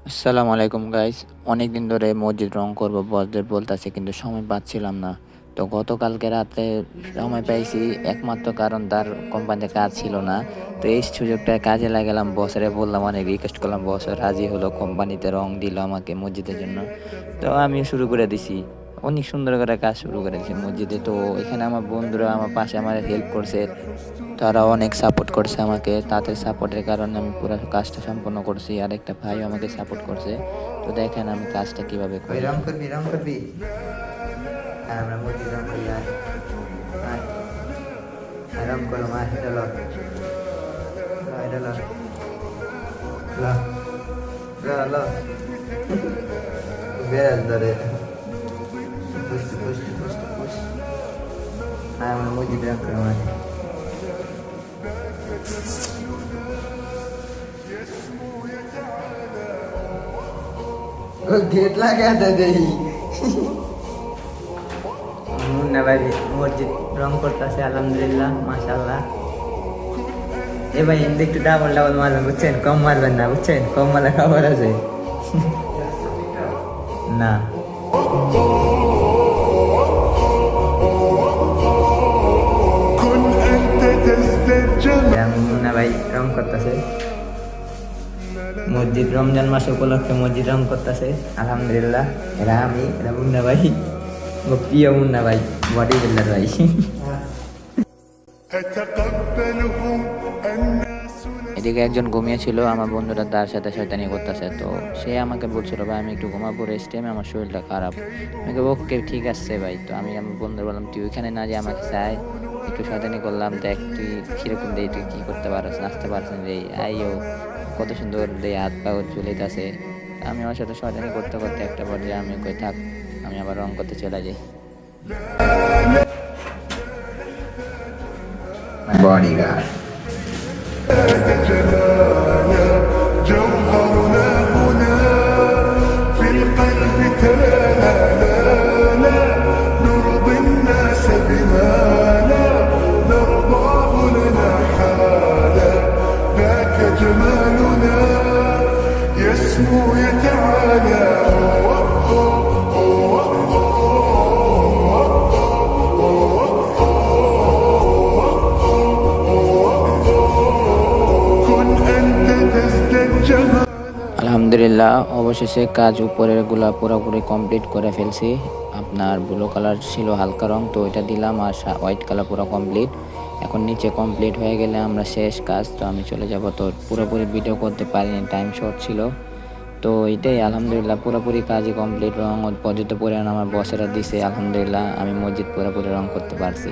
আসসালামু আলাইকুম গাইস। অনেকদিন ধরে মসজিদ রং করবো বসদের বলতাছি, কিন্তু সময় পাচ্ছিলাম না। তো গতকালকে রাতে সময় পাইছি, একমাত্র কারণ তার কোম্পানিতে কাজ ছিল না। তো এই সুযোগটা কাজে লাগালাম, বসরে বললাম, অনেক রিকোয়েস্ট করলাম, বস রাজি হলো, কোম্পানিতে রং দিল আমাকে মসজিদের জন্য। তো আমিও শুরু করে দিছি, অনেক সুন্দর করে কাজ শুরু করে দিছি মসজিদে। তো এখানে আমার বন্ধুরা আমার পাশে আমার হেল্প করছে, তারা অনেক সাপোর্ট করছে আমাকে। তাদের সাপোর্টের কারণে আমি পুরো কাজটা সম্পন্ন করছি। আর একটা ভাইও আমাকে সাপোর্ট করছে। তো দেখেন আমি কাজটা কিভাবে ওই করি। রং করবি রং করবি। আর আমরা মসজিদ রং করি। আর আর আর রং করলাম। আর এটা ল এটা ল ল ল ল বেড়াল ধরে পুষ্টি পুষ্টি পুষ্টি পুষ্টি। আর আমরা মসজিদ রং করি। গেট লাগাতে দেই। মুন্না ভাই মসজিদ রং করতেছে, আলহামদুলিল্লাহ, মাশাআল্লাহ। এ ভাই এমনি একটু ডাবল ডাবল মারবেন, বুঝছেন? কম মারবেন না, বুঝছেন? কম মারলে খবর আছে না। মুন্না ভাই রং করতেছে মসজিদ, রমজান মাস উপলক্ষে মসজিদ রং করতেছে, আলহামদুলিল্লাহ। এরা মুন্না ভাই, প্রিয় মুন্না ভাই, বডি বিল্ডার ভাই। এদিকে একজন ঘুমিয়েছিল, আমার বন্ধুরা তার সাথে শয়তানি করতেছে। তো সে আমাকে বলছিল, ভাই আমি একটু ঘুমাবো, রেস্ট টাইমে, আমার শরীরটা খারাপ। আমি ওকে ঠিক আছে ভাই। তো আমি আমার বন্ধু বললাম, তুই ওইখানে না যে আমাকে চাই, একটু শয়তানি করলাম, দেখ তুই কিরকম দেই, তুই কি করতে পারছ, নাচতে পারছ রে, আইও কত সুন্দর রে, হাত পা চলিতেছে। আমি আমার সাথে শয়তানি করতে করতে একটা পর্যায়ে আমি কই থাক, আমি আবার রং করতে চলে যাই। বডিগার্ড। جوهرنا هنا في القلب تلالا نرضي الناس بما لا نرضاه لنا حالا ذاك جمالنا يسمو يتعالى كن أنت تزداد جمالا আলহামদুলিল্লাহ, অবশেষে কাজ উপরের গুলা পুরোপুরি কমপ্লিট করে ফেলছি। আপনার ব্লু কালার ছিল হালকা রং, তো ওইটা দিলাম, আর হোয়াইট কালার পুরো কমপ্লিট। এখন নিচে কমপ্লিট হয়ে গেলে আমরা শেষ কাজ, তো আমি চলে যাব। তো পুরোপুরি ভিডিও করতে পারিনি, টাইম শর্ট ছিল। তো এটাই আলহামদুলিল্লাহ, পুরোপুরি কাজই কমপ্লিট। রং পর্যন্ত পরিমাণ আমার বসেরা দিছে, আলহামদুলিল্লাহ আমি মসজিদ পুরোপুরি রং করতে পারছি।